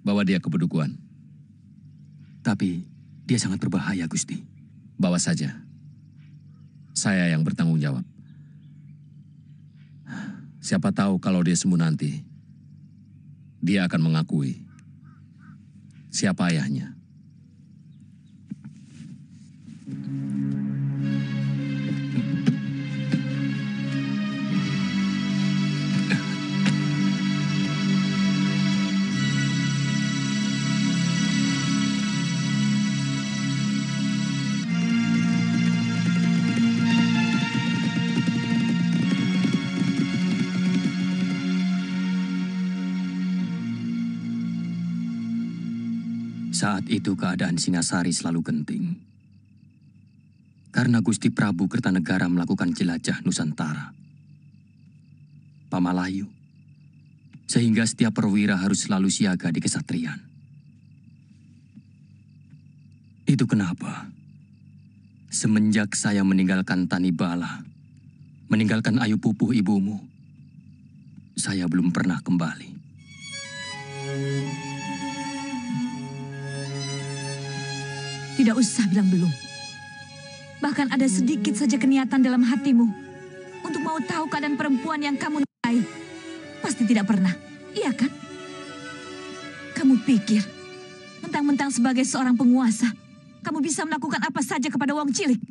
Bawa dia ke Bedukuan. Tapi dia sangat berbahaya, Gusti. Bawa saja. Saya yang bertanggung jawab. Siapa tahu kalau dia sembuh nanti, dia akan mengakui siapa ayahnya. Saat itu keadaan Singasari selalu genting. Karena Gusti Prabu Kertanegara melakukan jelajah Nusantara. Pamalayu. Sehingga setiap perwira harus selalu siaga di kesatrian. Itu kenapa semenjak saya meninggalkan Tanibala, meninggalkan Ayu Pupuh ibumu, saya belum pernah kembali. Tidak usah bilang belum. Bahkan ada sedikit saja keniatan dalam hatimu untuk mau tahu keadaan perempuan yang kamu nikahi. Pasti tidak pernah, iya kan? Kamu pikir, mentang-mentang sebagai seorang penguasa, kamu bisa melakukan apa saja kepada wong cilik?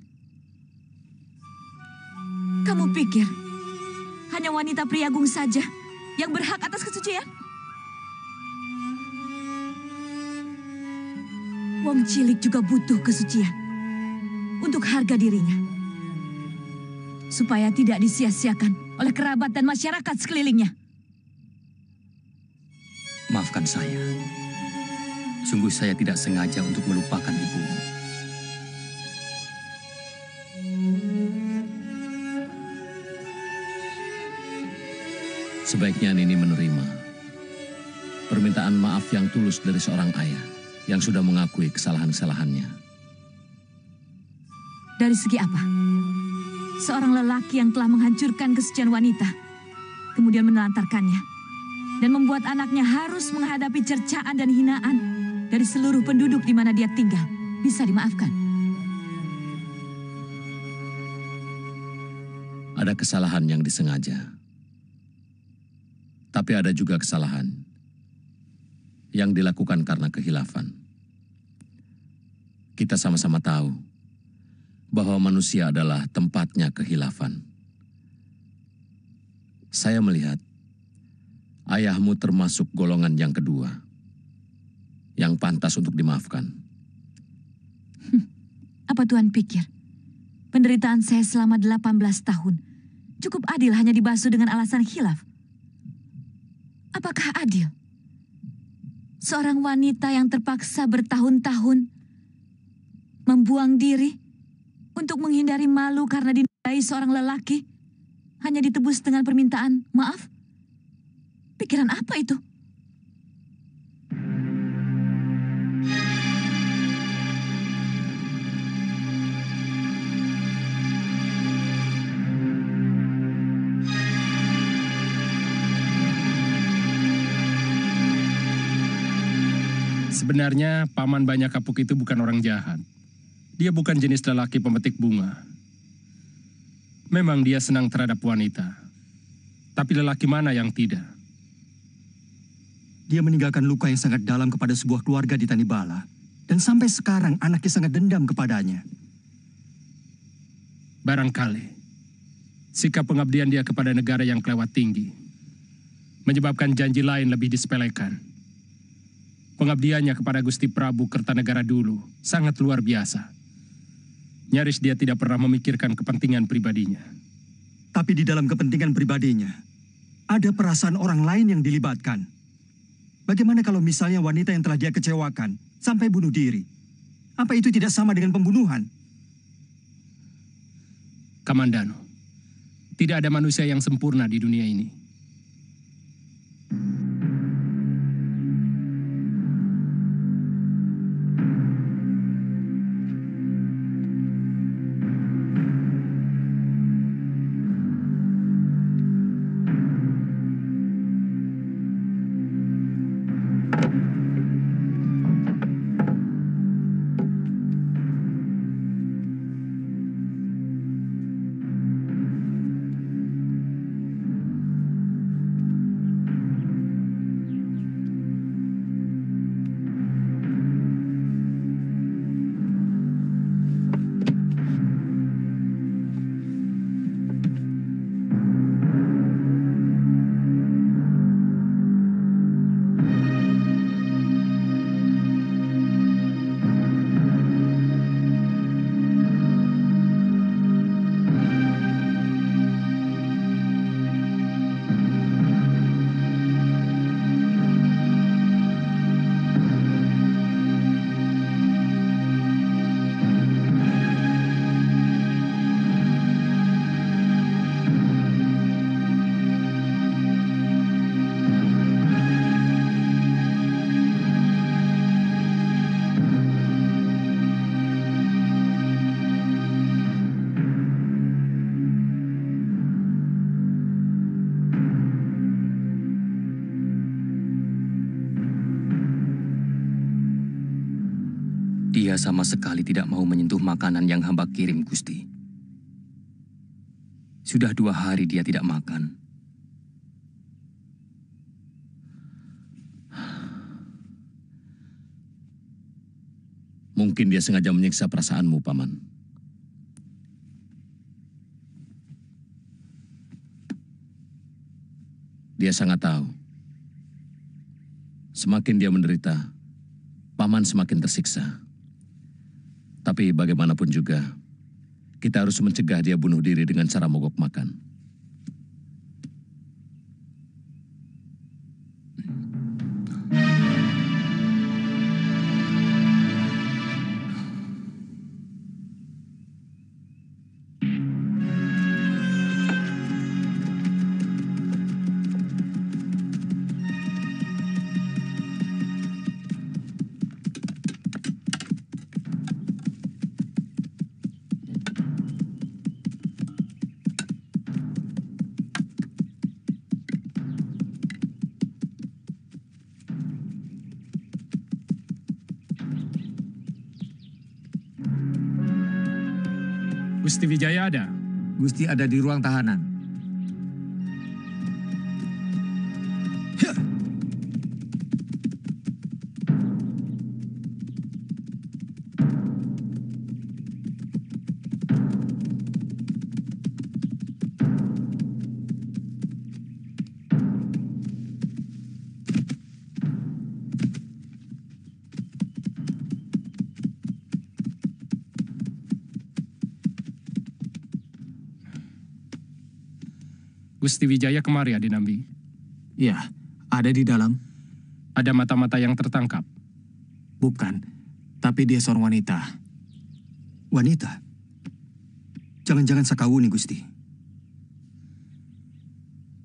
Kamu pikir, hanya wanita Priagung saja yang berhak atas kesucian? Wong cilik juga butuh kesucian untuk harga dirinya. Supaya tidak disia-siakan oleh kerabat dan masyarakat sekelilingnya. Maafkan saya. Sungguh saya tidak sengaja untuk melupakan ibumu. Sebaiknya Nini menerima permintaan maaf yang tulus dari seorang ayah yang sudah mengakui kesalahan-kesalahannya. Dari segi apa? Seorang lelaki yang telah menghancurkan kesucian wanita, kemudian menelantarkannya, dan membuat anaknya harus menghadapi cercaan dan hinaan dari seluruh penduduk di mana dia tinggal, bisa dimaafkan. Ada kesalahan yang disengaja. Tapi ada juga kesalahan yang dilakukan karena khilafan. Kita sama-sama tahu bahwa manusia adalah tempatnya khilafan. Saya melihat ayahmu termasuk golongan yang kedua, yang pantas untuk dimaafkan. Apa Tuhan pikir? Penderitaan saya selama 18 tahun cukup adil hanya dibasuh dengan alasan khilaf? Apakah adil? Seorang wanita yang terpaksa bertahun-tahun membuang diri untuk menghindari malu karena dinodai seorang lelaki hanya ditebus dengan permintaan maaf? Pikiran apa itu? Sebenarnya Paman Banyak Kapuk itu bukan orang jahat. Dia bukan jenis lelaki pemetik bunga. Memang dia senang terhadap wanita. Tapi lelaki mana yang tidak? Dia meninggalkan luka yang sangat dalam kepada sebuah keluarga di Tanibala. Dan sampai sekarang anaknya sangat dendam kepadanya. Barangkali sikap pengabdian dia kepada negara yang kelewat tinggi menyebabkan janji lain lebih disepelekan. Pengabdiannya kepada Gusti Prabu Kertanegara dulu sangat luar biasa. Nyaris dia tidak pernah memikirkan kepentingan pribadinya. Tapi di dalam kepentingan pribadinya, ada perasaan orang lain yang dilibatkan. Bagaimana kalau misalnya wanita yang telah dia kecewakan sampai bunuh diri? Apa itu tidak sama dengan pembunuhan? Kamandano, tidak ada manusia yang sempurna di dunia ini. Dia sama sekali tidak mau menyentuh makanan yang hamba kirim, Gusti. Sudah 2 hari dia tidak makan. Mungkin dia sengaja menyiksa perasaanmu, Paman. Dia sangat tahu. Semakin dia menderita, Paman semakin tersiksa. Tapi bagaimanapun juga, kita harus mencegah dia bunuh diri dengan cara mogok makan. Gusti Wijaya ada? Gusti ada di ruang tahanan. Gusti Wijaya kemari, Adinambi. Ya, ada di dalam. Ada mata-mata yang tertangkap. Bukan, tapi dia seorang wanita. Wanita? Jangan-jangan Sakawuni, Gusti.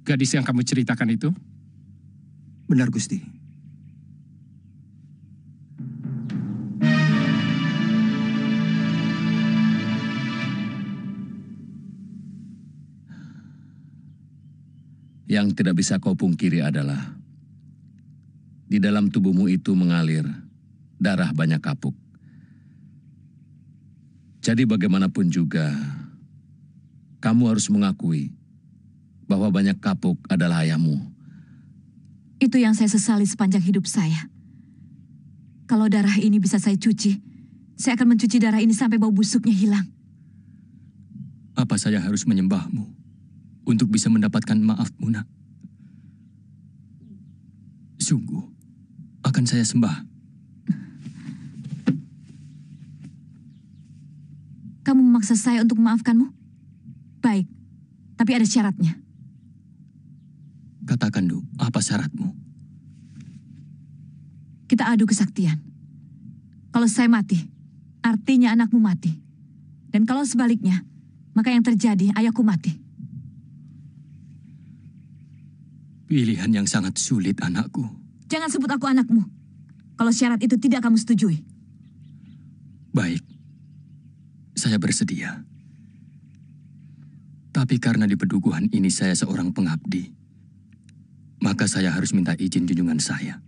Gadis yang kamu ceritakan itu? Benar, Gusti. Yang tidak bisa kau pungkiri adalah di dalam tubuhmu itu mengalir darah banyak kapuk. Jadi bagaimanapun juga, kamu harus mengakui bahwa banyak kapuk adalah ayahmu. Itu yang saya sesali sepanjang hidup saya. Kalau darah ini bisa saya cuci, saya akan mencuci darah ini sampai bau busuknya hilang. Apa saya harus menyembahmu untuk bisa mendapatkan maafmu, Nak? Sungguh, akan saya sembah. Kamu memaksa saya untuk memaafkanmu? Baik, tapi ada syaratnya. Katakan, Du, apa syaratmu? Kita adu kesaktian. Kalau saya mati, artinya anakmu mati. Dan kalau sebaliknya, maka yang terjadi ayahku mati. Pilihan yang sangat sulit, anakku. Jangan sebut aku anakmu. Kalau syarat itu tidak kamu setujui. Baik, saya bersedia. Tapi karena di pedukuhan ini saya seorang pengabdi, maka saya harus minta izin junjungan saya,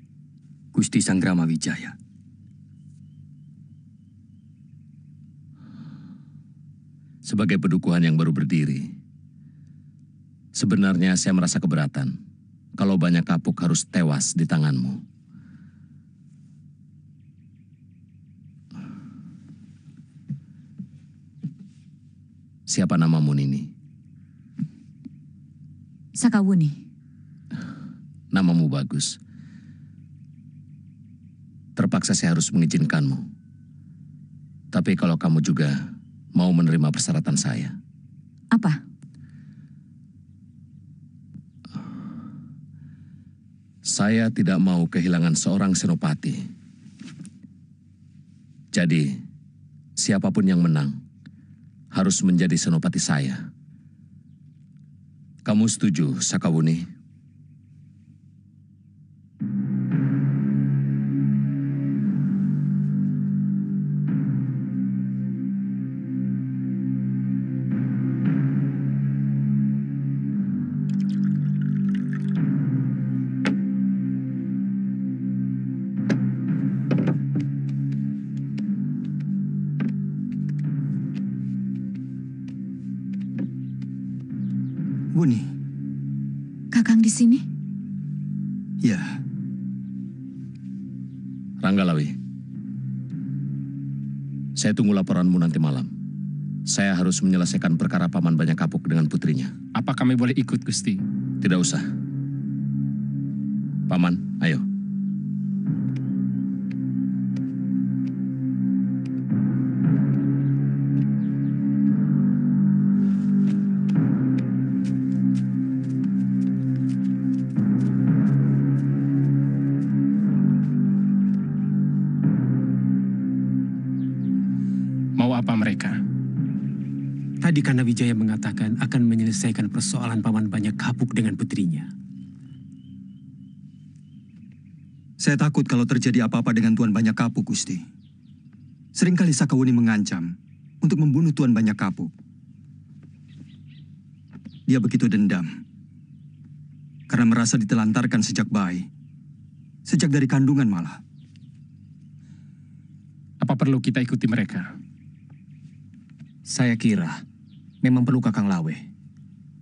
Gusti Sanggrama Wijaya. Sebagai pedukuhan yang baru berdiri, sebenarnya saya merasa keberatan kalau banyak kapuk harus tewas di tanganmu. Siapa namamu, Nini? Sakawuni. Namamu bagus. Terpaksa saya harus mengizinkanmu. Tapi kalau kamu juga mau menerima persyaratan saya. Apa? Saya tidak mau kehilangan seorang senopati. Jadi, siapapun yang menang harus menjadi senopati saya. Kamu setuju, Sakawuni? Wuni. Kakang di sini? Ya. Ranggalawi, saya tunggu laporanmu nanti malam. Saya harus menyelesaikan perkara Paman Banyak Kapuk dengan putrinya. Apa kami boleh ikut, Gusti? Tidak usah. Paman, ayo. Mau apa mereka? Tadi Kanda Wijaya mengatakan akan menyelesaikan persoalan Paman Banyak Kapuk dengan putrinya. Saya takut kalau terjadi apa-apa dengan Tuan Banyak Kapuk, Gusti. Seringkali Sakawuni mengancam untuk membunuh Tuan Banyak Kapuk. Dia begitu dendam karena merasa ditelantarkan sejak bayi. Sejak dari kandungan malah. Apa perlu kita ikuti mereka? Saya kira memang perlu Kakang Lawe.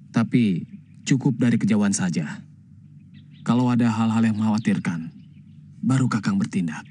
Tapi cukup dari kejauhan saja. Kalau ada hal-hal yang mengkhawatirkan, baru Kakang bertindak.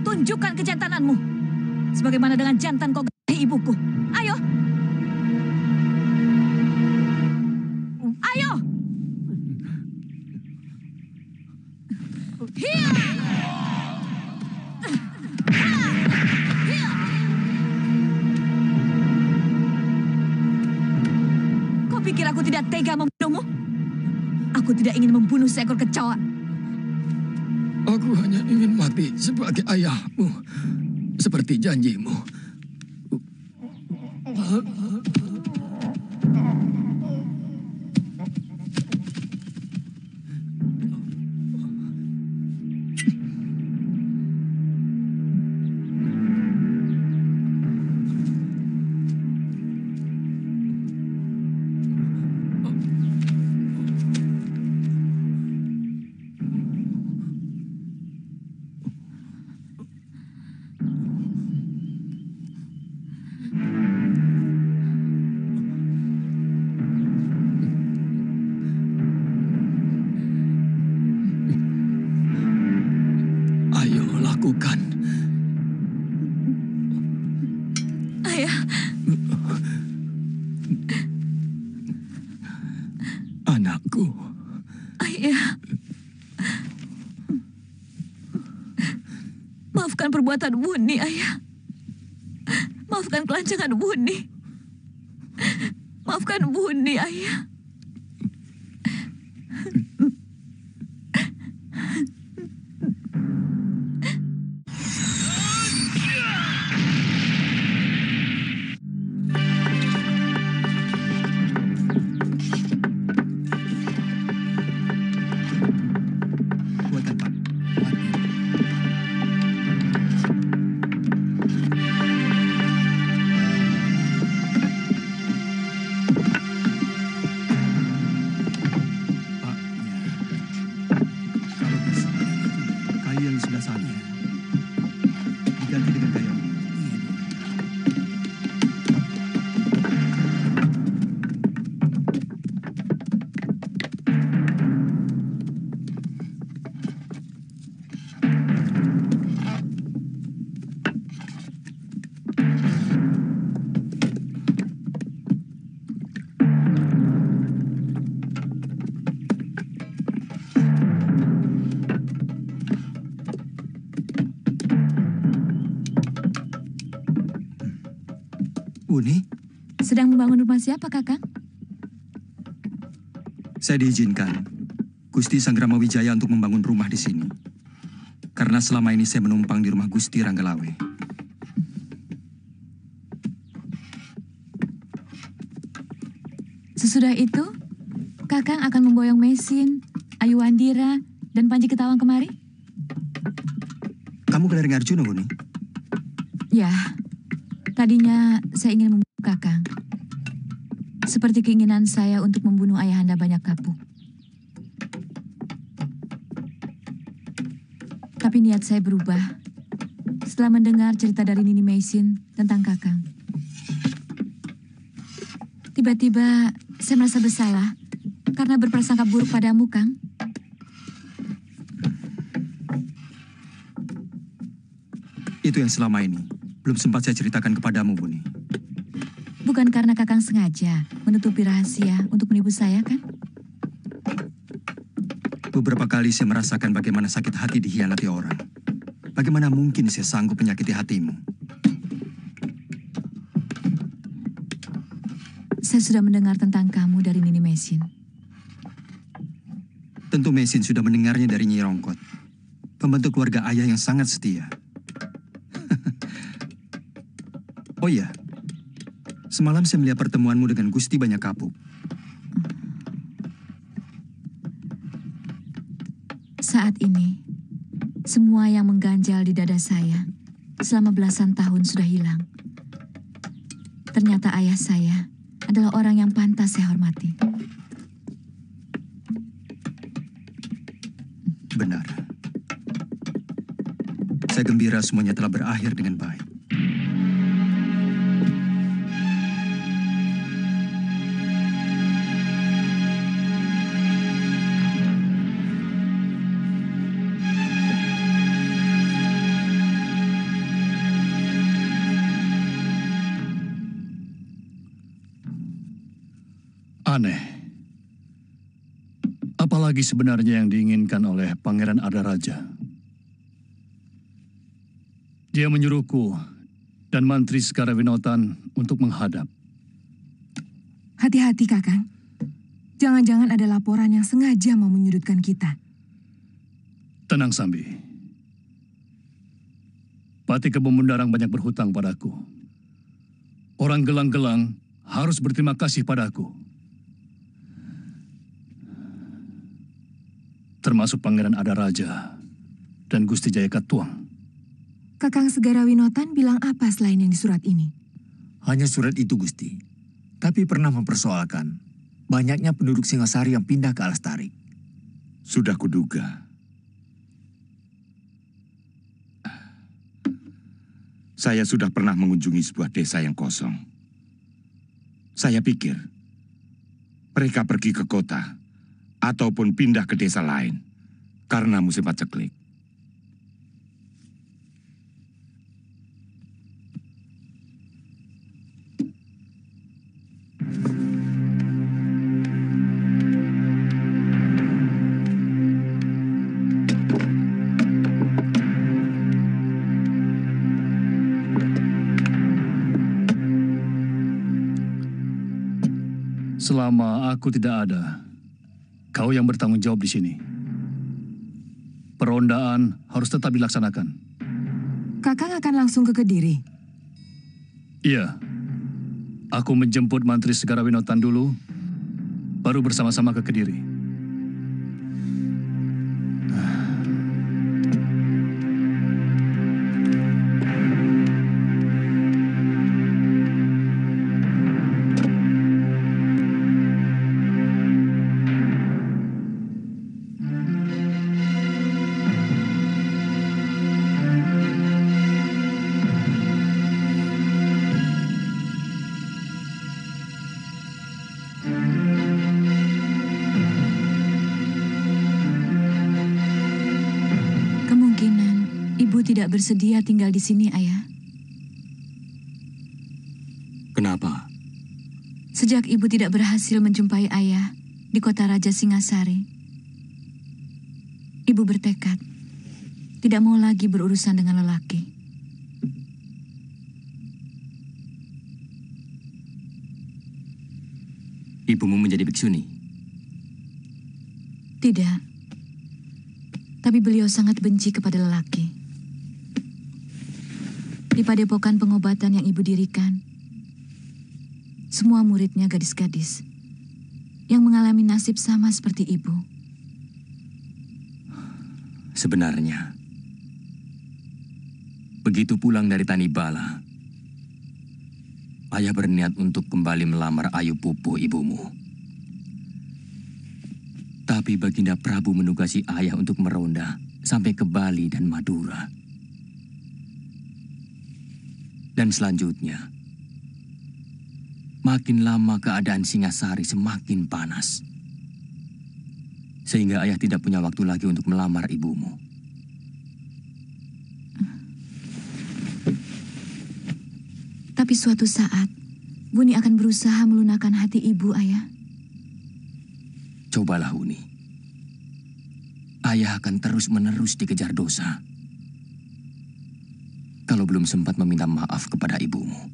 Tunjukkan kejantananmu. Sebagaimana dengan jantan kau gahi ibuku. Ayo. Ayo. Hiya. Kau pikir aku tidak tega membunuhmu? Aku tidak ingin membunuh seekor kecoa. Aku hanya ingin mati sebagai ayahmu, seperti janjimu. Katakan. Ayah, Anakku. ayah. Maafkan perbuatan Buni, ayah. Maafkan kelancangan Buni. Maafkan Buni, ayah. Buatkan, Pak. Pak, kalau bisa, kayu yang di sebelah sana diganti dengan kayu. Uni, Sedang membangun rumah siapa, Kakang? saya diizinkan Gusti Sanggrama Wijaya untuk membangun rumah di sini. Karena selama ini saya menumpang di rumah Gusti Ranggalawe. Sesudah itu, Kakang akan memboyong Mesin, Ayu Wandira, dan Panji Ketawang kemari? Kamu kelereng Arjuna, Uni? Ya, tadinya saya ingin membunuh Kakang. Seperti keinginan saya untuk membunuh Ayahanda Banyak Kapuk. Tapi niat saya berubah setelah mendengar cerita dari Nini Mesin tentang Kakang. Tiba-tiba saya merasa bersalah karena berprasangka buruk padamu, Kang. Itu yang selama ini belum sempat saya ceritakan kepadamu, Buni. Bukan karena Kakang sengaja menutupi rahasia untuk menipu saya, kan? Beberapa kali saya merasakan bagaimana sakit hati dikhianati orang. Bagaimana mungkin saya sanggup menyakiti hatimu? Saya sudah mendengar tentang kamu dari Nini Mesin. Tentu Mesin sudah mendengarnya dari Nyi Rongkot, pembantu keluarga ayah yang sangat setia. Oh iya, semalam saya melihat pertemuanmu dengan Gusti Banyak Kapuk. Saat ini, semua yang mengganjal di dada saya selama belasan tahun sudah hilang. Ternyata ayah saya adalah orang yang pantas saya hormati. Benar. Saya gembira semuanya telah berakhir dengan baik. Aneh. Apalagi sebenarnya yang diinginkan oleh Pangeran Adaraja. Dia menyuruhku dan Mantri Sekara Winotan untuk menghadap. Hati-hati, Kakang. Jangan-jangan ada laporan yang sengaja mau menyudutkan kita. Tenang, Sambi. Pati Kebun Mundarang banyak berhutang padaku. Orang gelang-gelang harus berterima kasih padaku. Termasuk Pangeran Adaraja dan Gusti Jaya Katuang. Kakang Segara Winotan bilang apa selain yang di surat ini? Hanya surat itu, Gusti. Tapi pernah mempersoalkan banyaknya penduduk Singasari yang pindah ke Alas Tarik. Sudah kuduga. Saya sudah pernah mengunjungi sebuah desa yang kosong. Saya pikir mereka pergi ke kota ataupun pindah ke desa lain karena musim paceklik. Selama aku tidak ada, kau yang bertanggung jawab di sini. Perondaan harus tetap dilaksanakan. Kakang akan langsung ke Kediri. Iya. Aku menjemput Mantri Segara Winotan dulu, baru bersama-sama ke Kediri. Tidak bersedia tinggal di sini, Ayah. Kenapa? Sejak Ibu tidak berhasil menjumpai Ayah di kota Raja Singasari, Ibu bertekad tidak mau lagi berurusan dengan lelaki. Ibumu menjadi biksuni? Tidak. Tapi beliau sangat benci kepada lelaki. Di padepokan pengobatan yang Ibu dirikan, semua muridnya gadis-gadis yang mengalami nasib sama seperti Ibu. Sebenarnya, begitu pulang dari Tanibala, Ayah berniat untuk kembali melamar Ayu Pupuh ibumu. Tapi Baginda Prabu menugasi Ayah untuk meronda sampai ke Bali dan Madura. Dan selanjutnya, makin lama keadaan Singasari semakin panas. Sehingga Ayah tidak punya waktu lagi untuk melamar ibumu. Tapi suatu saat, Buni akan berusaha melunakkan hati Ibu, Ayah. Cobalah, Uni. Ayah akan terus-menerus dikejar dosa. Kalau belum sempat meminta maaf kepada ibumu.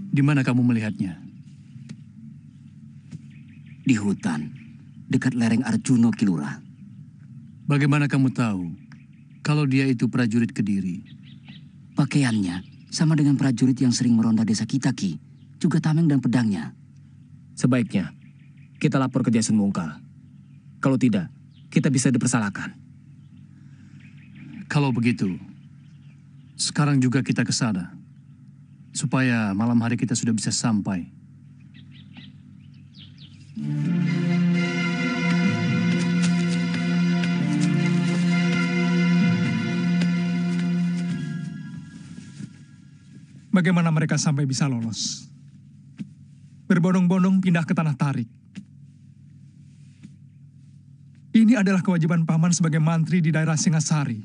Di mana kamu melihatnya? Di hutan, dekat lereng Arjuna Kilura. Bagaimana kamu tahu kalau dia itu prajurit Kediri? Pakaiannya sama dengan prajurit yang sering meronda desa kita, Ki. Juga tameng dan pedangnya. Sebaiknya kita lapor ke Jason Mungkal. Kalau tidak, kita bisa dipersalahkan. Kalau begitu, sekarang juga kita ke sana. Supaya malam hari kita sudah bisa sampai. Bagaimana mereka sampai bisa lolos? Berbondong-bondong pindah ke Tanah Tarik. Ini adalah kewajiban Paman sebagai mantri di daerah Singasari.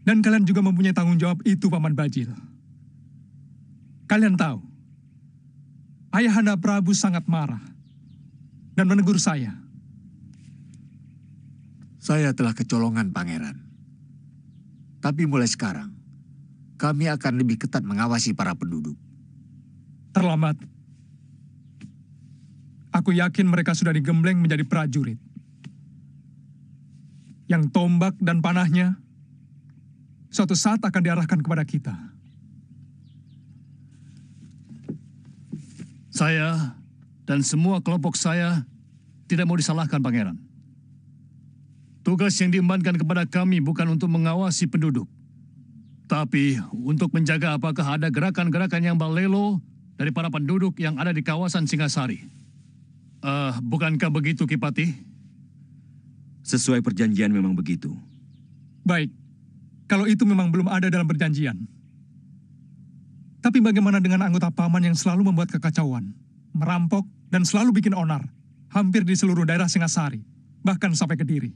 Dan kalian juga mempunyai tanggung jawab itu, Paman Bajil. Kalian tahu, Ayahanda Prabu sangat marah dan menegur saya. Saya telah kecolongan, Pangeran. Tapi mulai sekarang, kami akan lebih ketat mengawasi para penduduk. Terlambat. Aku yakin mereka sudah digembleng menjadi prajurit. Yang tombak dan panahnya suatu saat akan diarahkan kepada kita. Saya dan semua kelompok saya tidak mau disalahkan, Pangeran. Tugas yang diembankan kepada kami bukan untuk mengawasi penduduk, tapi untuk menjaga apakah ada gerakan-gerakan yang balelo dari para penduduk yang ada di kawasan Singasari. Bukankah begitu, Ki Patih? Sesuai perjanjian memang begitu. Baik, kalau itu memang belum ada dalam perjanjian. Tapi bagaimana dengan anggota paman yang selalu membuat kekacauan, merampok, dan selalu bikin onar, hampir di seluruh daerah Singasari, bahkan sampai Kediri?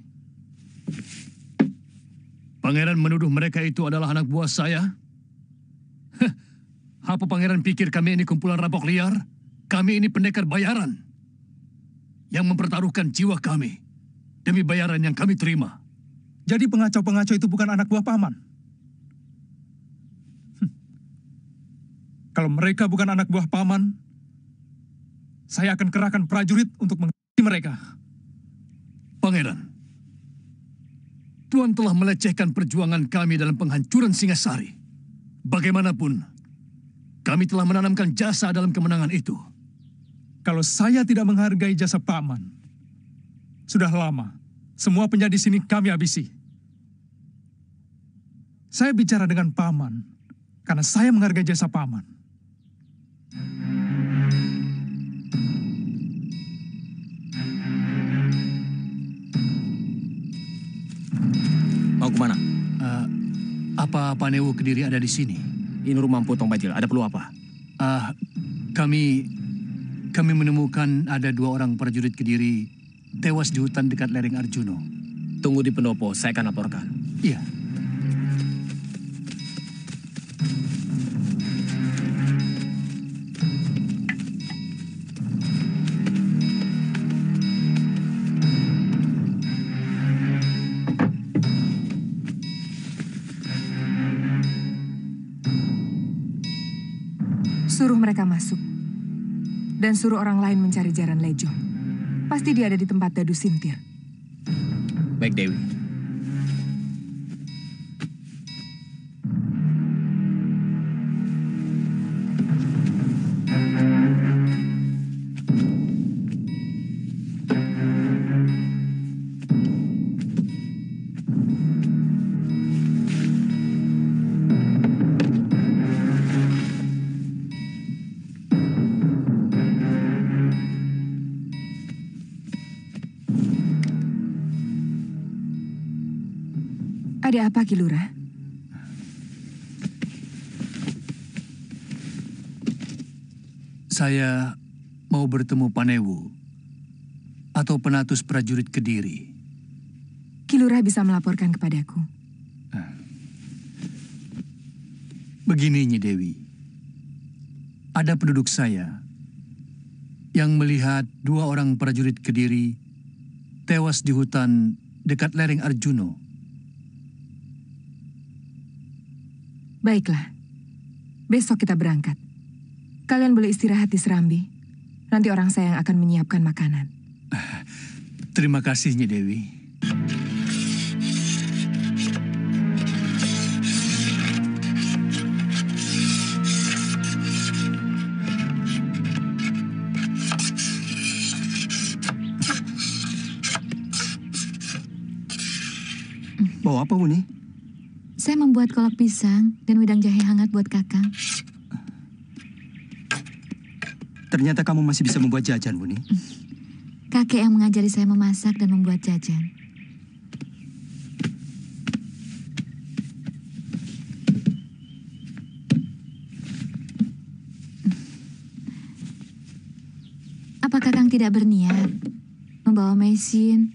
Pangeran menuduh mereka itu adalah anak buah saya? Apa pangeran pikir kami ini kumpulan rampok liar? Kami ini pendekar bayaran yang mempertaruhkan jiwa kami demi bayaran yang kami terima. Jadi pengacau-pengacau itu bukan anak buah paman? Kalau mereka bukan anak buah paman, saya akan kerahkan prajurit untuk menghadapi mereka. Pangeran, Tuan telah melecehkan perjuangan kami dalam penghancuran Singasari. Bagaimanapun, kami telah menanamkan jasa dalam kemenangan itu. Kalau saya tidak menghargai jasa paman, sudah lama semua penjajah di sini kami habisi. Saya bicara dengan paman karena saya menghargai jasa paman. Mau kemana? Apa Panewu Kediri ada di sini? Ini rumah Tong Bajil, ada perlu apa? Kami menemukan ada 2 orang prajurit Kediri tewas di hutan dekat lereng Arjuno. Tunggu di pendopo, saya akan laporkan. Iya. Suruh mereka masuk. Dan suruh orang lain mencari Jaran Lejo. Pasti dia ada di tempat Dadu Sintir. Baik, Dewi. Ada apa, Ki Lurah? Saya mau bertemu Panewu atau penatus prajurit Kediri. Ki Lurah bisa melaporkan kepadaku. Begini, Nyi Dewi. Ada penduduk saya yang melihat 2 orang prajurit Kediri tewas di hutan dekat lereng Arjuno. Baiklah, besok kita berangkat. Kalian boleh istirahat di Serambi. Nanti orang saya yang akan menyiapkan makanan. Terima kasih, Nyi Dewi. Bawa apa, Wuni? Saya membuat kolak pisang dan wedang jahe hangat buat Kakang. Ternyata kamu masih bisa membuat jajan, Wuni. Kakek yang mengajari saya memasak dan membuat jajan. Apa Kakang tidak berniat membawa Maisin,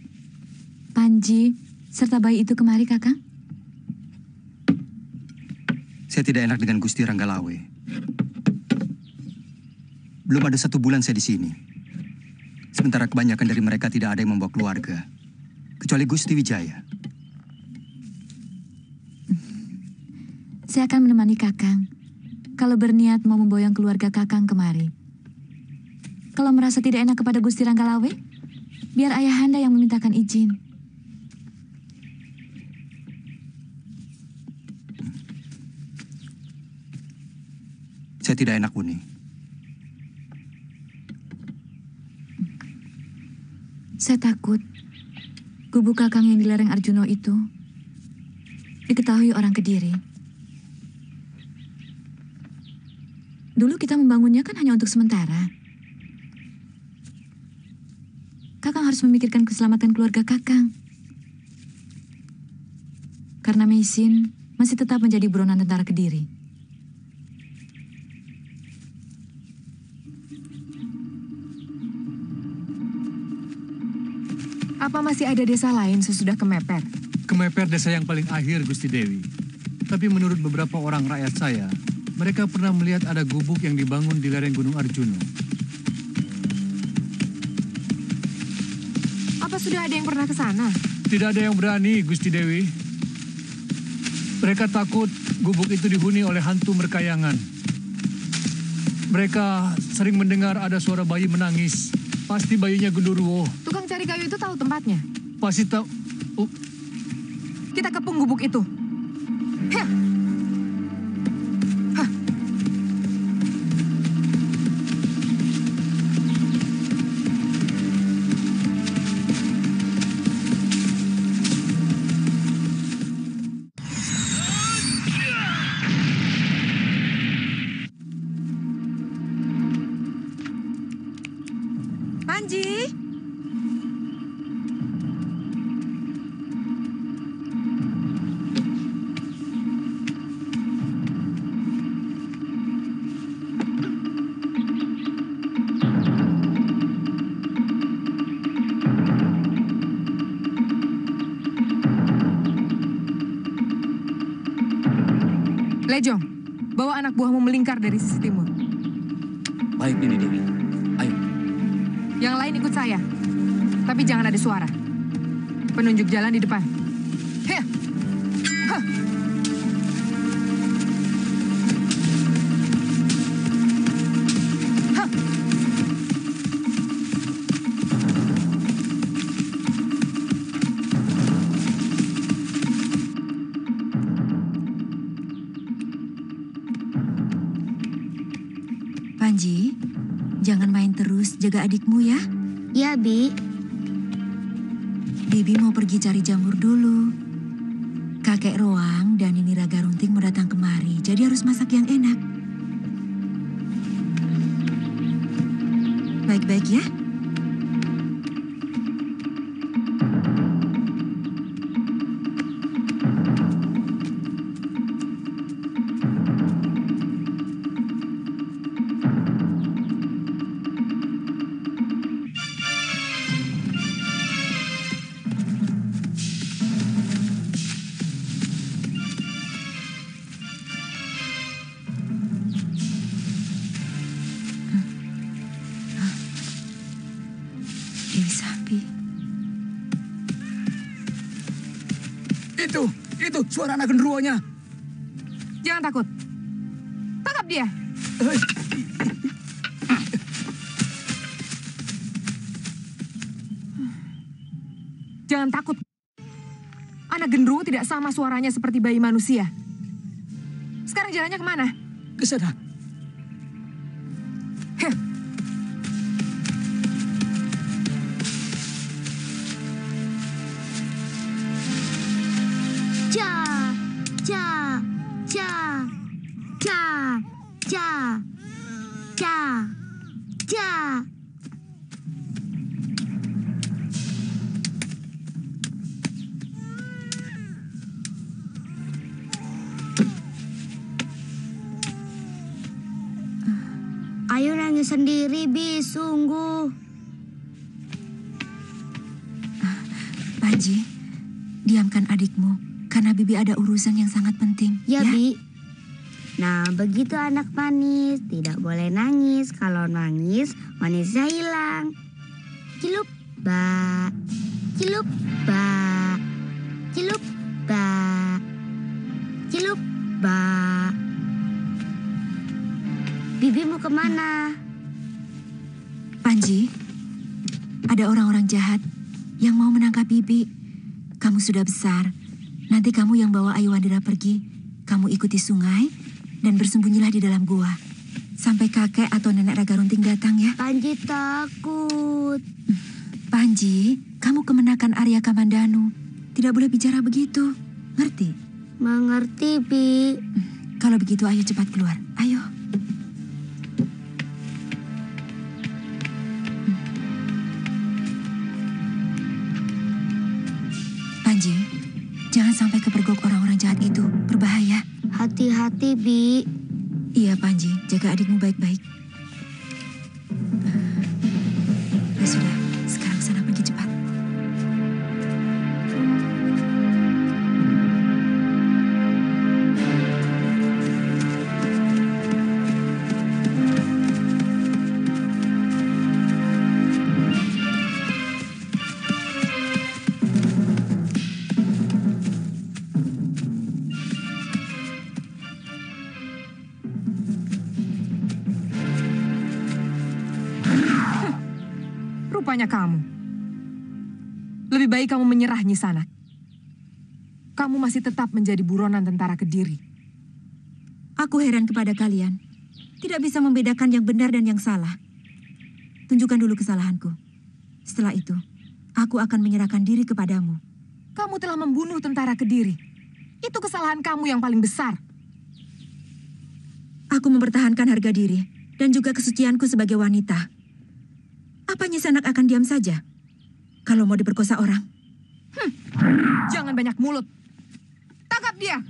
Panji, serta bayi itu kemari, Kakang? Saya tidak enak dengan Gusti Ranggalawe. Belum ada 1 bulan saya di sini. Sementara kebanyakan dari mereka tidak ada yang membawa keluarga. Kecuali Gusti Wijaya. Saya akan menemani Kakang. Kalau berniat mau memboyong keluarga Kakang kemari. Kalau merasa tidak enak kepada Gusti Ranggalawe, biar ayahanda yang memintakan izin. Saya tidak enak, Wuni. Saya takut gubuk Kakang yang di lereng Arjuno itu diketahui orang Kediri. Dulu kita membangunnya kan hanya untuk sementara. Kakang harus memikirkan keselamatan keluarga Kakang. Karena Meisin masih tetap menjadi buronan tentara Kediri. Apa masih ada desa lain sesudah Kemeper? Kemeper desa yang paling akhir, Gusti Dewi. Tapi menurut beberapa orang rakyat saya, mereka pernah melihat ada gubuk yang dibangun di lereng Gunung Arjuna. Apa sudah ada yang pernah ke sana? Tidak ada yang berani, Gusti Dewi. Mereka takut gubuk itu dihuni oleh hantu merkayangan. Mereka sering mendengar ada suara bayi menangis. Pasti bayinya genderuwo. Tukang cari kayu itu tahu tempatnya? Pasti tahu. Kita kepung gubuk itu. Heh. Hah. Panji? Lejong, bawa anak buahmu melingkar dari sisi timur. Baik, Nini Dewi. Ayo. Yang lain ikut saya. Tapi jangan ada suara. Penunjuk jalan di depan. Heh. Hah. Hah. Panji, jangan main terus, jaga adikmu ya. Ya, Bi. Bibi mau pergi cari jamur dulu. Kakek Roang dan Nini Raga Runting mau datang kemari, jadi harus masak yang enak. Baik-baik ya. Dewi Sambi. Itu suara anak genderuwonya. Jangan takut. Tangkap dia. Jangan takut. Anak genderuwo tidak sama suaranya seperti bayi manusia. Sekarang jalannya kemana? Ke sana. Heh. Ca, ca, ca, ca, ca, ca, ca. Ayo nangis sendiri, Bi, sungguh. Panji, diamkan adikmu, karena Bibi ada urusan yang sangat penting. Ya, Bi. Nah, begitu anak manis, tidak boleh nangis. Kalau nangis, manisnya hilang. Cilup, ba. Cilup, ba. Cilup, ba. Cilup, ba. Bibi mau kemana? Panji, ada orang-orang jahat yang mau menangkap Bibi. Kamu sudah besar, nanti kamu yang bawa Ayu Wandira pergi. Kamu ikuti sungai dan bersembunyilah di dalam gua. Sampai kakek atau nenek Raga Runting datang ya. Panji takut. Panji, kamu kemenakan Arya Kamandanu. Tidak boleh bicara begitu, ngerti? Mengerti, Bi. Kalau begitu ayo cepat keluar, ayo. Jangan sampai kepergok orang-orang jahat itu. Berbahaya. Hati-hati, Bi. Iya, Panji. Jaga adikmu baik-baik. Ya sudah, sekarang sana pergi cepat. Rupanya kamu. Lebih baik kamu menyerah, Nyisana. Kamu masih tetap menjadi buronan tentara Kediri. Aku heran kepada kalian. Tidak bisa membedakan yang benar dan yang salah. Tunjukkan dulu kesalahanku. Setelah itu, aku akan menyerahkan diri kepadamu. Kamu telah membunuh tentara Kediri. Itu kesalahan kamu yang paling besar. Aku mempertahankan harga diri dan juga kesucianku sebagai wanita. Apa Nyisanak akan diam saja kalau mau diperkosa orang? Jangan banyak mulut. Tangkap dia.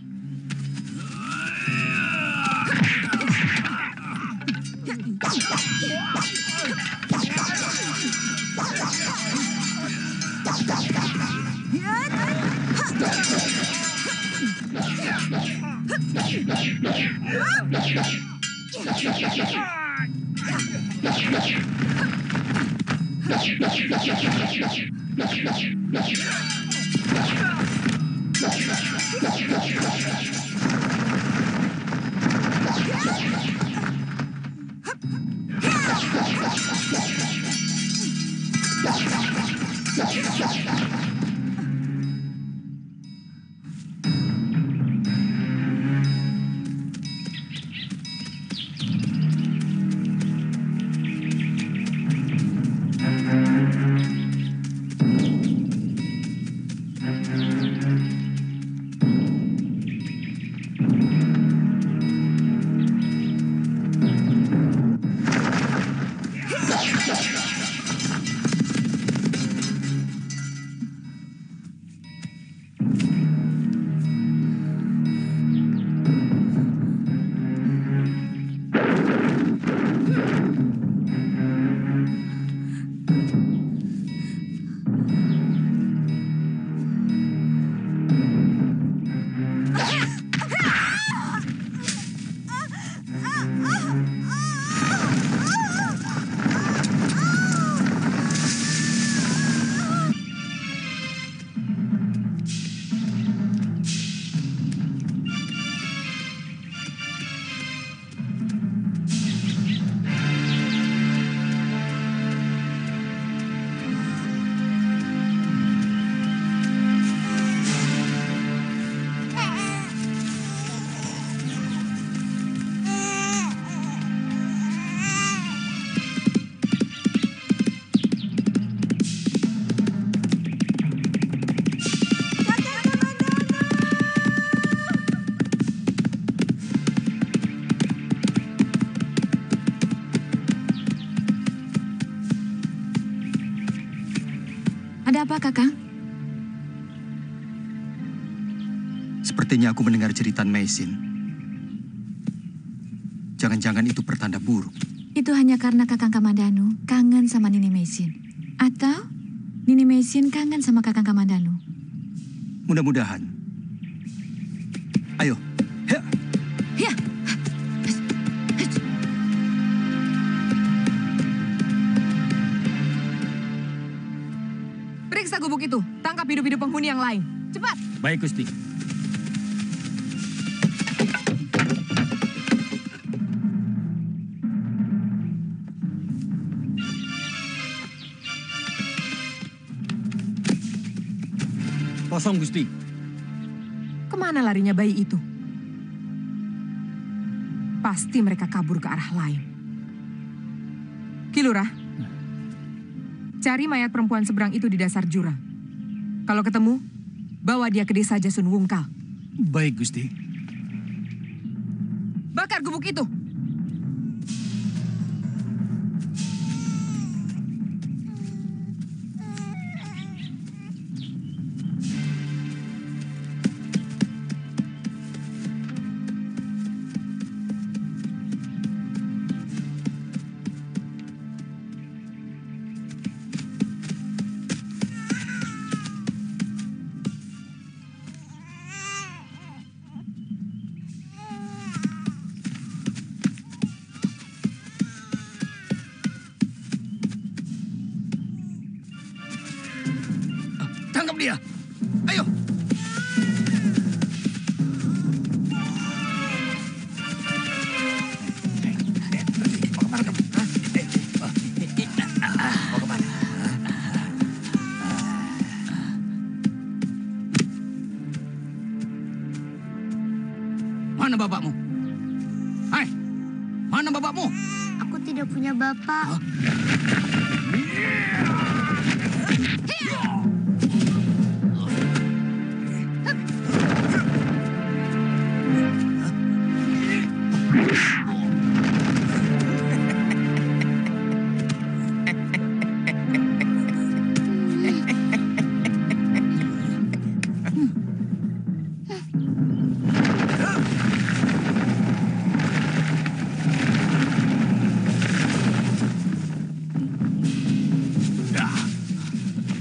Ada apa, Kakang? Sepertinya aku mendengar cerita Meisin. Jangan-jangan itu pertanda buruk. Itu hanya karena Kakang Kamandanu kangen sama Nini Meisin. Atau Nini Meisin kangen sama Kakang Kamandanu. Mudah-mudahan. Ayo. Ya. Periksa gubuk itu. Tangkap hidup-hidup penghuni yang lain. Cepat. Baik, Gusti. Kosong, Gusti. Kemana larinya bayi itu? Pasti mereka kabur ke arah lain. Kilurah, cari mayat perempuan seberang itu di dasar jurang. Kalau ketemu, bawa dia ke desa Jasun Wungkal. Baik, Gusti. Bakar gubuk itu. Mana bapakmu? Hai, mana bapakmu? Aku tidak punya bapak.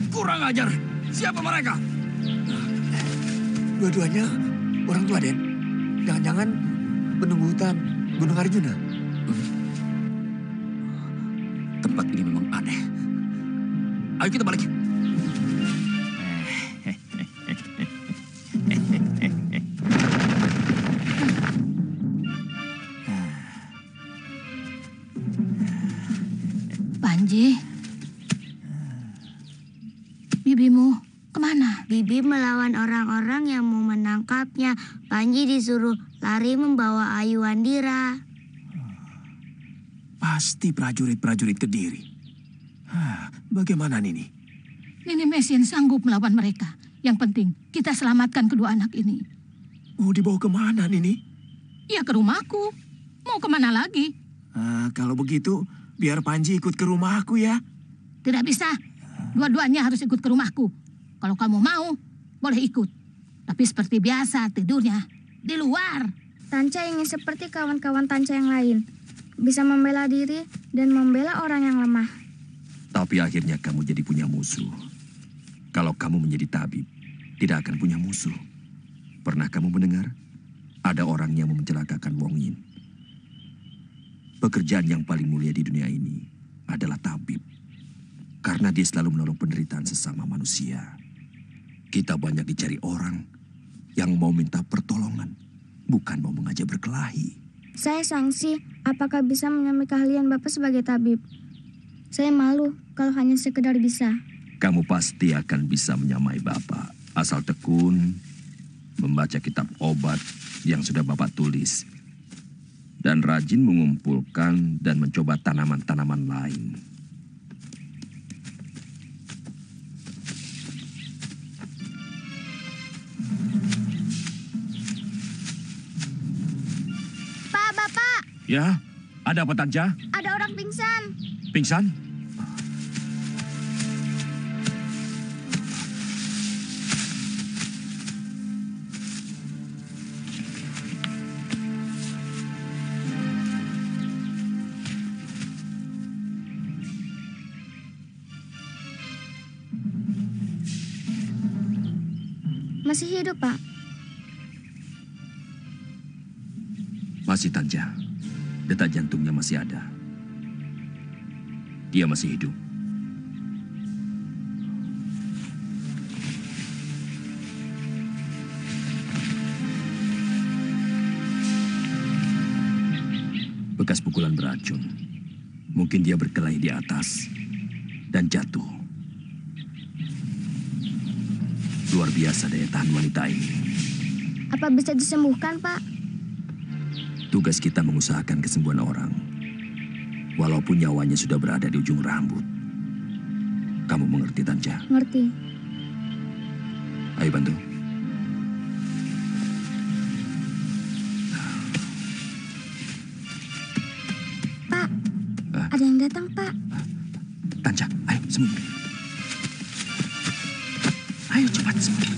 Kurang ajar. Siapa mereka? Dua-duanya orang tua, Den. Jangan-jangan penunggu hutan Gunung Arjuna. Tempat ini memang aneh. Ayo kita balik. Panji, bibimu kemana? Bibi melawan orang-orang yang mau menangkapnya. Panji disuruh lari membawa Ayu Wandira. Pasti prajurit-prajurit Kediri. Bagaimana Nini? Nini Mesin sanggup melawan mereka. Yang penting kita selamatkan kedua anak ini. Mau dibawa kemana Nini? Ya ke rumahku. Mau kemana lagi? Kalau begitu, biar Panji ikut ke rumahku ya. Tidak bisa. Dua-duanya harus ikut ke rumahku. Kalau kamu mau, boleh ikut. Tapi seperti biasa tidurnya di luar. Tanca ingin seperti kawan-kawan Tanca yang lain. Bisa membela diri dan membela orang yang lemah. Tapi akhirnya kamu jadi punya musuh. Kalau kamu menjadi tabib, tidak akan punya musuh. Pernah kamu mendengar? Ada orang yang mencelakakan Wong Yin. Pekerjaan yang paling mulia di dunia ini adalah tabib. Karena dia selalu menolong penderitaan sesama manusia. Kita banyak dicari orang yang mau minta pertolongan, bukan mau mengajak berkelahi. Saya sangsi, apakah bisa menyamai keahlian Bapak sebagai tabib? Saya malu kalau hanya sekedar bisa. Kamu pasti akan bisa menyamai Bapak, asal tekun, membaca kitab obat yang sudah Bapak tulis, dan rajin mengumpulkan dan mencoba tanaman-tanaman lain. Pak, Bapak, Ya, ada apa Tanca? ada orang pingsan. Pingsan? Masih hidup, Pak. Masih Tanja. Detak jantungnya masih ada. Dia masih hidup. Bekas pukulan beracun. Mungkin dia berkelahi di atas dan jatuh. Luar biasa daya tahan wanita ini. Apa bisa disembuhkan, Pak? Tugas kita mengusahakan kesembuhan orang. Walaupun nyawanya sudah berada di ujung rambut. Kamu mengerti, Tanja? Ngerti. Ayo bantu. Pak, ada yang datang, Pak. Tanja, ayo sembunyi. Ayo cepat sembunyi.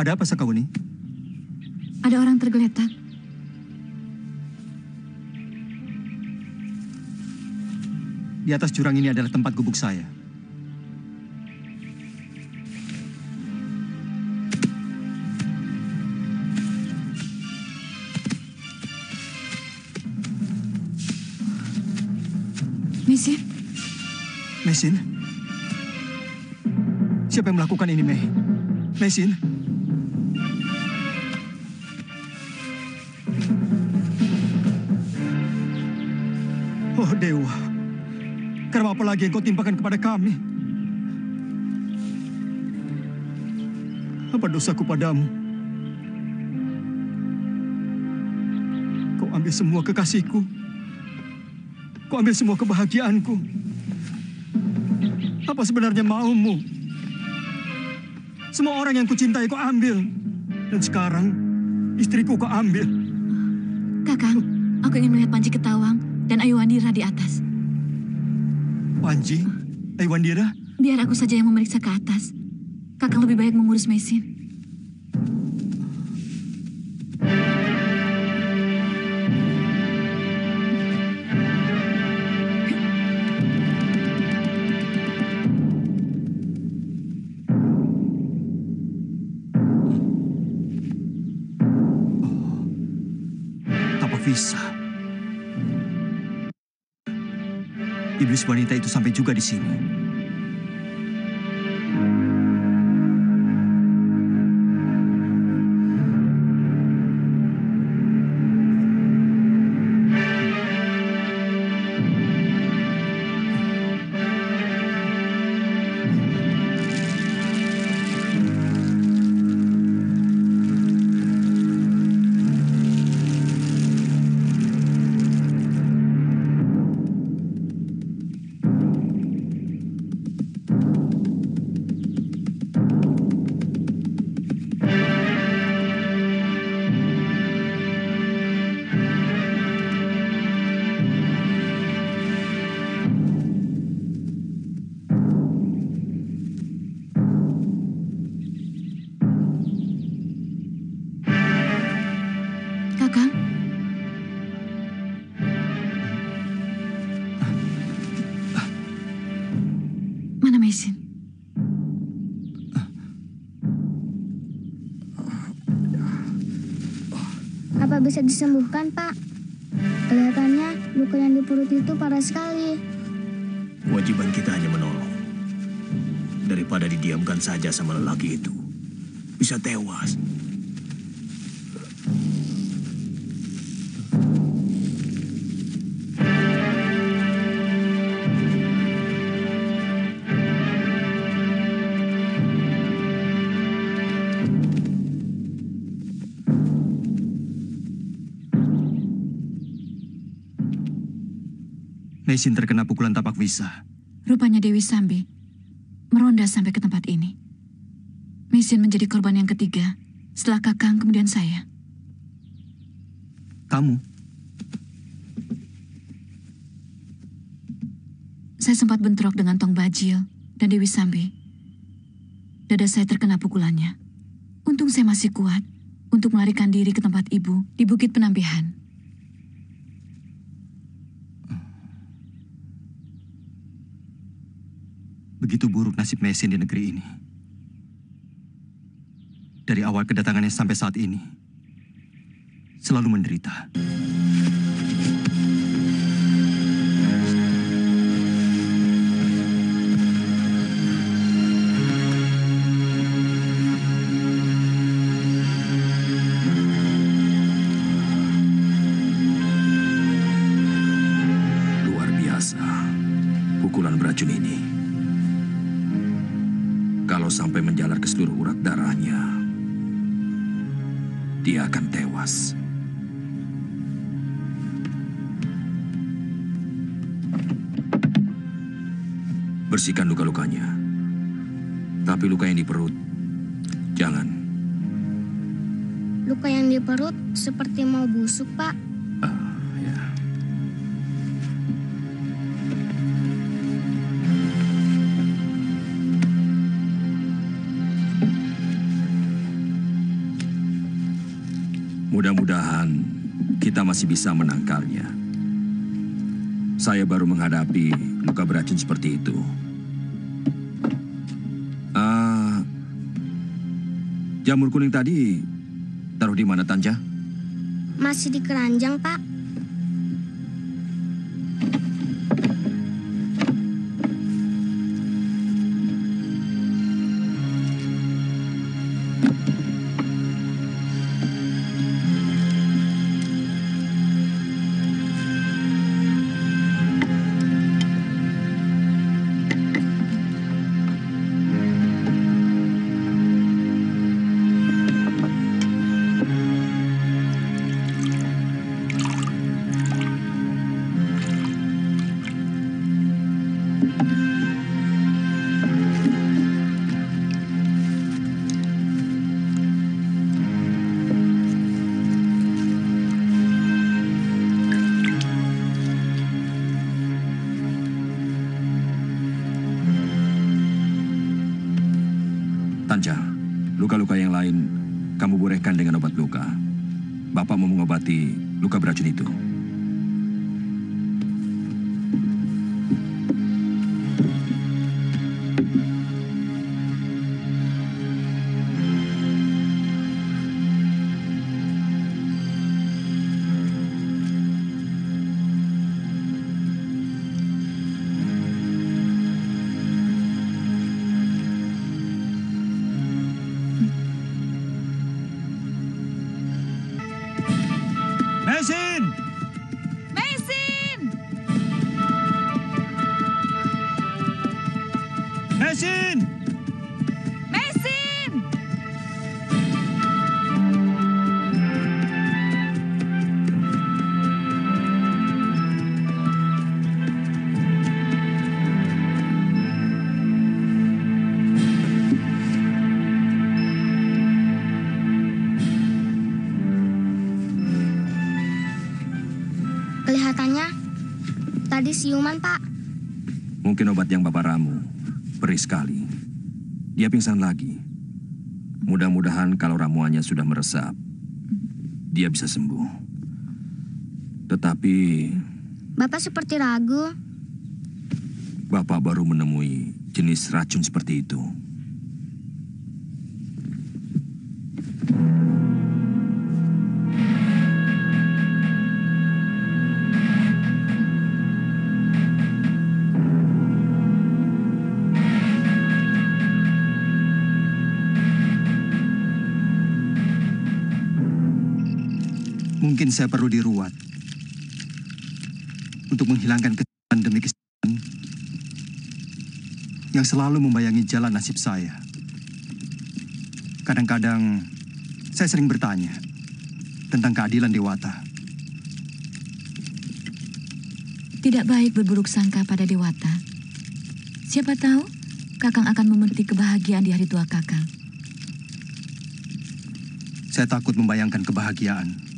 Ada apa Sakawuni? Ada orang tergeletak. Di atas jurang ini adalah tempat gubuk saya. Maisin? Maisin? Siapa yang melakukan ini, Mei? Maisin? Oh Dewa, karena apa lagi yang kau timpakan kepada kami? Apa dosaku padamu? Kau ambil semua kekasihku. Kau ambil semua kebahagiaanku. Apa sebenarnya maumu? Semua orang yang kucintai kau ambil. Dan sekarang istriku kau ambil. Kakang, aku ingin melihat Panji Ketawang dan Ayu Wandira di atas. Panji? Ayu Wandira? Biar aku saja yang memeriksa ke atas. Kakang lebih baik mengurus Maisin. Bisa. Iblis wanita itu sampai juga di sini. Apa bisa disembuhkan, Pak? Kelihatannya luka yang di perut itu parah sekali. Kewajiban kita hanya menolong. Daripada didiamkan saja sama lelaki itu. Bisa tewas. Maisin terkena pukulan tapak wisa. Rupanya Dewi Sambi meronda sampai ke tempat ini. Maisin menjadi korban yang ketiga setelah Kakang kemudian saya. Kamu? Saya sempat bentrok dengan Tong Bajil dan Dewi Sambi. Dada saya terkena pukulannya. Untung saya masih kuat untuk melarikan diri ke tempat ibu di Bukit Penampihan. Begitu buruk nasib Maisin di negeri ini. Dari awal kedatangannya sampai saat ini, selalu menderita. Luar biasa, pukulan beracun ini. Kalau sampai menjalar ke seluruh urat darahnya, dia akan tewas. Bersihkan luka-lukanya. Tapi luka yang di perut, jangan. Luka yang di perut seperti mau busuk, Pak. Ya. Mudah-mudahan kita masih bisa menangkalnya. Saya baru menghadapi luka beracun seperti itu. Jamur kuning tadi taruh di mana, Tanja? Masih di keranjang, Pak. Tanja, luka-luka yang lain kamu bolehkan dengan obat luka. Bapak mau mengobati luka beracun itu. Mesin! Mesin! Mesin! Mesin! Kelihatannya tadi siuman, Pak. Mungkin obat yang Bapak ramu perih sekali. Dia pingsan lagi. Mudah-mudahan kalau ramuannya sudah meresap, dia bisa sembuh. Tetapi Bapak seperti ragu. Bapak baru menemui jenis racun seperti itu. Mungkin saya perlu diruat untuk menghilangkan kesedihan demi kesedihan yang selalu membayangi jalan nasib saya. Kadang-kadang saya sering bertanya tentang keadilan Dewata. Tidak baik berburuk sangka pada Dewata. Siapa tahu Kakang akan memetik kebahagiaan di hari tua Kakang. Saya takut membayangkan kebahagiaan.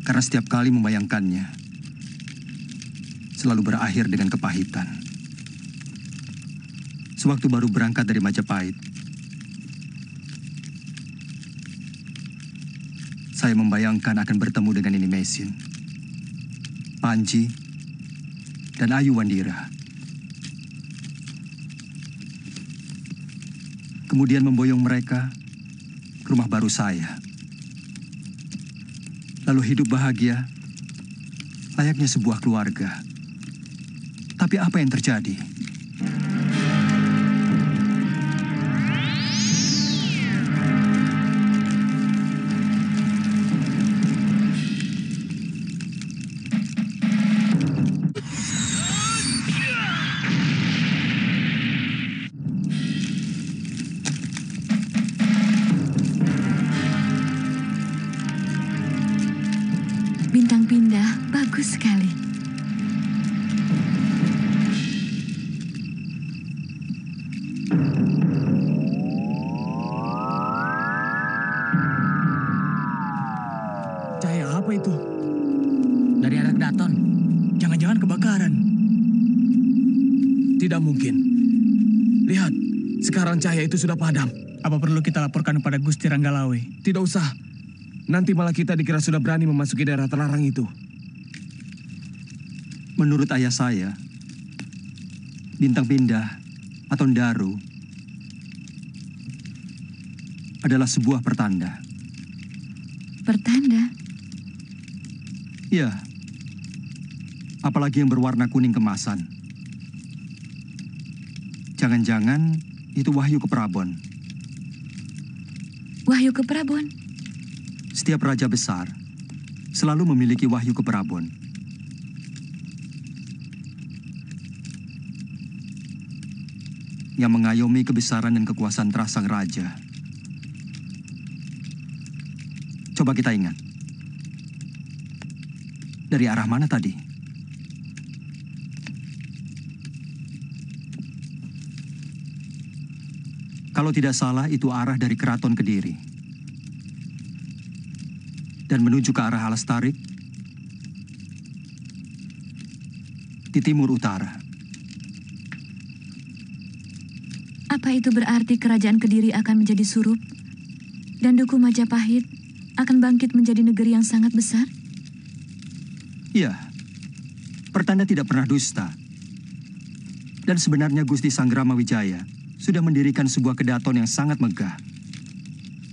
Karena setiap kali membayangkannya, selalu berakhir dengan kepahitan. Sewaktu baru berangkat dari Majapahit, saya membayangkan akan bertemu dengan Nini Mesin, Panji, dan Ayu Wandira. Kemudian memboyong mereka ke rumah baru saya. Lalu hidup bahagia, layaknya sebuah keluarga. Tapi apa yang terjadi? Bintang pindah, bagus sekali. Cahaya apa itu? Dari arah Daton. Jangan-jangan kebakaran. Tidak mungkin. Lihat, sekarang cahaya itu sudah padam. Apa perlu kita laporkan kepada Gusti Ranggalawe? Tidak usah. Nanti malah kita dikira sudah berani memasuki daerah terlarang itu. Menurut ayah saya, bintang pindah atau Ndaru adalah sebuah pertanda. Pertanda? Iya. Apalagi yang berwarna kuning kemasan. Jangan-jangan itu wahyu ke Prabon. Wahyu Keprabon. Setiap raja besar selalu memiliki Wahyu Keprabon. Yang mengayomi kebesaran dan kekuasaan terah sang raja. Coba kita ingat. Dari arah mana tadi? Kalau tidak salah, itu arah dari Keraton Kediri. Dan menuju ke arah Alas Tarik di timur utara. Apa itu berarti kerajaan Kediri akan menjadi surup? Dan Duku Majapahit akan bangkit menjadi negeri yang sangat besar? Iya, pertanda tidak pernah dusta. Dan sebenarnya Gusti Sanggrama Wijaya sudah mendirikan sebuah kedaton yang sangat megah.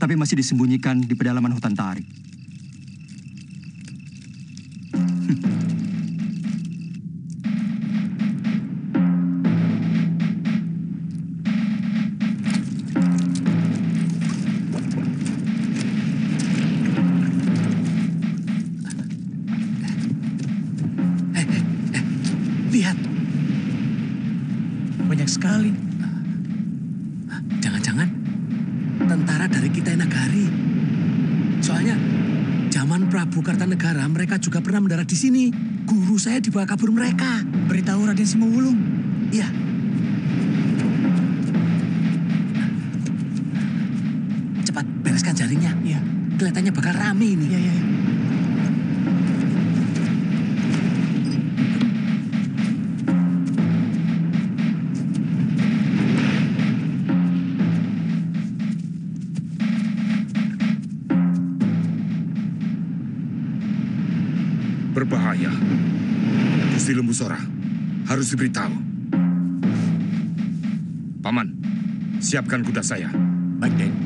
Tapi masih disembunyikan di pedalaman hutan tarik. Lihat. Banyak sekali. Jangan-jangan tentara dari Kitai Nagari. Soalnya zaman Prabu Kartanegara mereka juga pernah mendarat di sini. Guru saya dibawa kabur mereka. Beritahu Raden Simawulung. Iya. Cepat bereskan jaringnya. Iya. Kelihatannya bakal rame ini. Iya, iya, iya. Berbahaya. Gusti Lembu Sora harus diberitahu. Paman, siapkan kuda saya. Baik, Den.